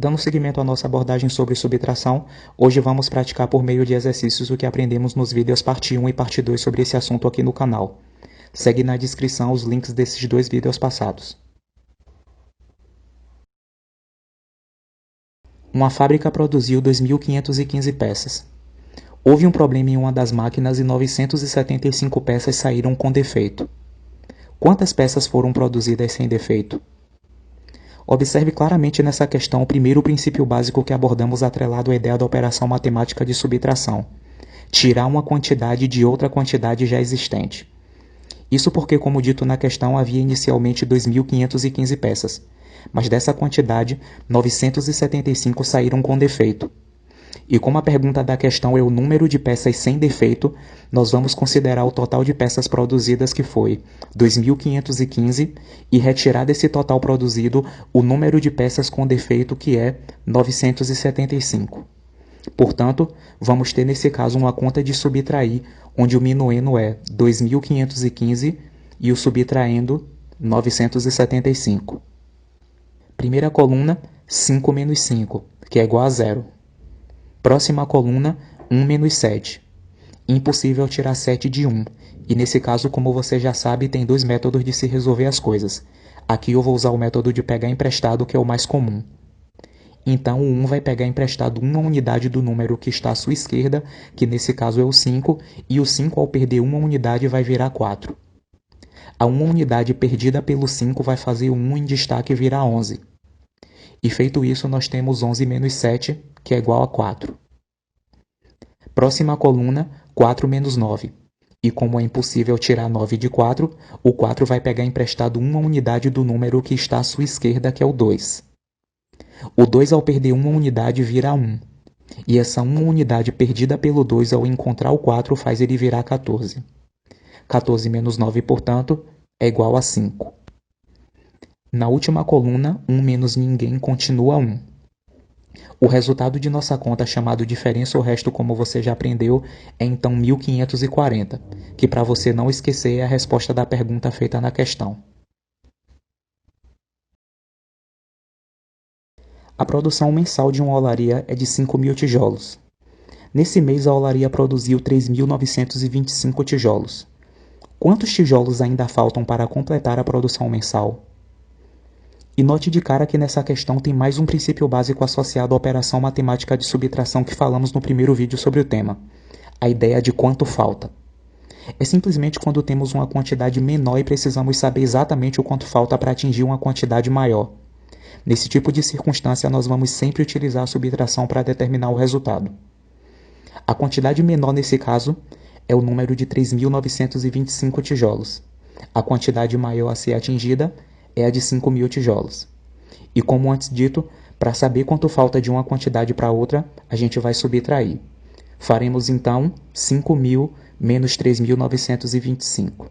Dando seguimento à nossa abordagem sobre subtração, hoje vamos praticar por meio de exercícios o que aprendemos nos vídeos parte 1 e parte 2 sobre esse assunto aqui no canal. Segue na descrição os links desses dois vídeos passados. Uma fábrica produziu 2.515 peças. Houve um problema em uma das máquinas e 975 peças saíram com defeito. Quantas peças foram produzidas sem defeito? Observe claramente nessa questão o primeiro princípio básico que abordamos atrelado à ideia da operação matemática de subtração: tirar uma quantidade de outra quantidade já existente. Isso porque, como dito na questão, havia inicialmente 2.515 peças, mas dessa quantidade, 975 saíram com defeito. E como a pergunta da questão é o número de peças sem defeito, nós vamos considerar o total de peças produzidas, que foi 2.515, e retirar desse total produzido o número de peças com defeito, que é 975. Portanto, vamos ter nesse caso uma conta de subtrair, onde o minuendo é 2.515 e o subtraendo 975. Primeira coluna, 5 menos 5, que é igual a 0. Próxima coluna, 1 menos 7. Impossível tirar 7 de 1. E nesse caso, como você já sabe, tem dois métodos de se resolver as coisas. Aqui eu vou usar o método de pegar emprestado, que é o mais comum. Então, o 1 vai pegar emprestado uma unidade do número que está à sua esquerda, que nesse caso é o 5, e o 5, ao perder uma unidade, vai virar 4. A uma unidade perdida pelo 5 vai fazer o 1 em destaque virar 11. E feito isso, nós temos 11 menos 7, que é igual a 4. Próxima coluna, 4 menos 9. E como é impossível tirar 9 de 4, o 4 vai pegar emprestado uma unidade do número que está à sua esquerda, que é o 2. O 2, ao perder uma unidade, vira 1. E essa uma unidade perdida pelo 2, ao encontrar o 4, faz ele virar 14. 14 menos 9, portanto, é igual a 5. Na última coluna, 1 menos ninguém continua 1. O resultado de nossa conta, chamado diferença ou resto, como você já aprendeu, é então 1.540, que para você não esquecer é a resposta da pergunta feita na questão. A produção mensal de uma olaria é de 5.000 tijolos. Nesse mês, a olaria produziu 3.925 tijolos. Quantos tijolos ainda faltam para completar a produção mensal? E note de cara que nessa questão tem mais um princípio básico associado à operação matemática de subtração que falamos no primeiro vídeo sobre o tema: a ideia de quanto falta. É simplesmente quando temos uma quantidade menor e precisamos saber exatamente o quanto falta para atingir uma quantidade maior. Nesse tipo de circunstância, nós vamos sempre utilizar a subtração para determinar o resultado. A quantidade menor nesse caso é o número de 3.925 tijolos. A quantidade maior a ser atingida é a de 5.000 tijolos. E como antes dito, para saber quanto falta de uma quantidade para outra, a gente vai subtrair. Faremos então 5.000 menos 3.925.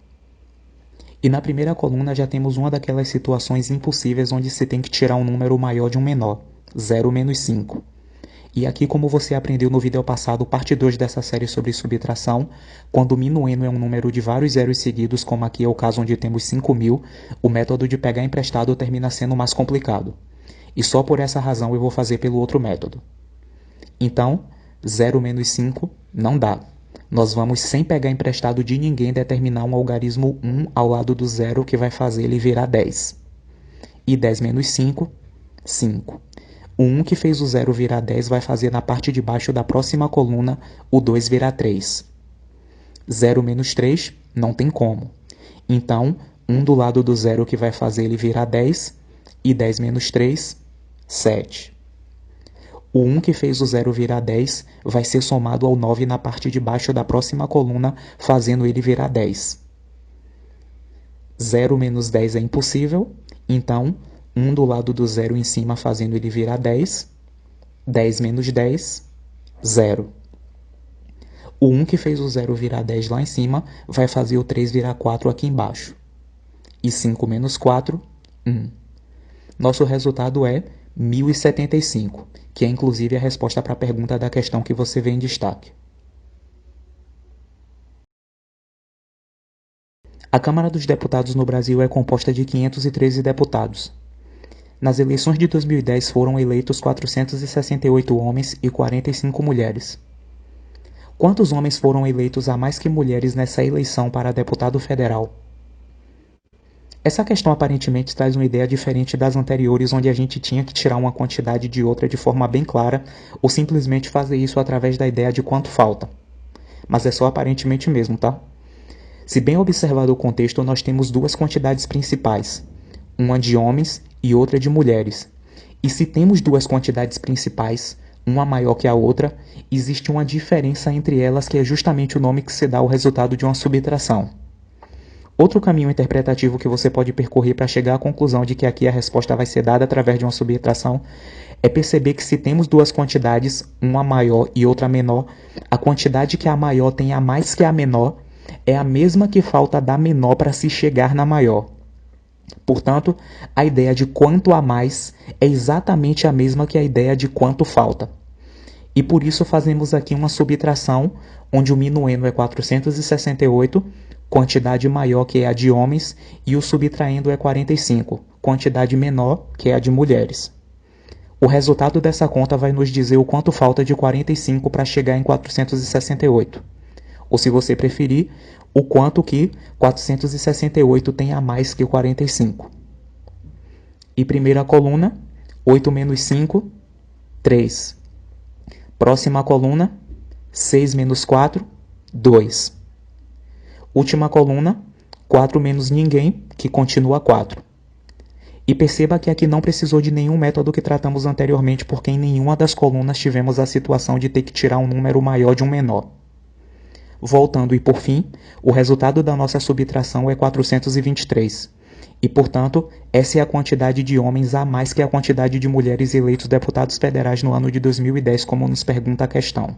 E na primeira coluna já temos uma daquelas situações impossíveis onde se tem que tirar um número maior de um menor, 0 menos 5. E aqui, como você aprendeu no vídeo passado, parte 2 dessa série sobre subtração, quando o minuendo é um número de vários zeros seguidos, como aqui é o caso onde temos 5.000, o método de pegar emprestado termina sendo mais complicado. E só por essa razão eu vou fazer pelo outro método. Então, 0 menos 5 não dá. Nós vamos, sem pegar emprestado de ninguém, determinar um algarismo 1 ao lado do zero, que vai fazer ele virar 10. E 10 menos 5, 5. O 1 que fez o 0 virar 10 vai fazer na parte de baixo da próxima coluna o 2 virar 3. 0 menos 3 não tem como. Então, 1 do lado do 0 que vai fazer ele virar 10, e 10 menos 3, 7. O 1 que fez o 0 virar 10 vai ser somado ao 9 na parte de baixo da próxima coluna, fazendo ele virar 10. 0 menos 10 é impossível, então 1 do lado do 0 em cima fazendo ele virar 10. 10 menos 10, 0. O 1 que fez o 0 virar 10 lá em cima vai fazer o 3 virar 4 aqui embaixo. E 5 menos 4, 1. Nosso resultado é 1.075, que é inclusive a resposta para a pergunta da questão que você vê em destaque. A Câmara dos Deputados no Brasil é composta de 513 deputados. Nas eleições de 2010 foram eleitos 468 homens e 45 mulheres. Quantos homens foram eleitos a mais que mulheres nessa eleição para deputado federal? Essa questão aparentemente traz uma ideia diferente das anteriores, onde a gente tinha que tirar uma quantidade de outra de forma bem clara, ou simplesmente fazer isso através da ideia de quanto falta. Mas é só aparentemente mesmo, tá? Se bem observado o contexto, nós temos duas quantidades principais, uma de homens e outra de mulheres. E se temos duas quantidades principais, uma maior que a outra, existe uma diferença entre elas que é justamente o nome que se dá ao resultado de uma subtração. Outro caminho interpretativo que você pode percorrer para chegar à conclusão de que aqui a resposta vai ser dada através de uma subtração é perceber que se temos duas quantidades, uma maior e outra menor, a quantidade que a maior tem a mais que a menor é a mesma que falta da menor para se chegar na maior. Portanto, a ideia de quanto a mais é exatamente a mesma que a ideia de quanto falta. E por isso fazemos aqui uma subtração, onde o minuendo é 468, quantidade maior que é a de homens, e o subtraindo é 45, quantidade menor que é a de mulheres. O resultado dessa conta vai nos dizer o quanto falta de 45 para chegar em 468. Ou se você preferir, o quanto que 468 tem a mais que o 45. E primeira coluna, 8 menos 5, 3. Próxima coluna, 6 menos 4, 2. Última coluna, 4 menos ninguém, que continua 4. E perceba que aqui não precisou de nenhum método que tratamos anteriormente, porque em nenhuma das colunas tivemos a situação de ter que tirar um número maior de um menor. Voltando e por fim, o resultado da nossa subtração é 423. E, portanto, essa é a quantidade de homens a mais que a quantidade de mulheres eleitos deputados federais no ano de 2010, como nos pergunta a questão.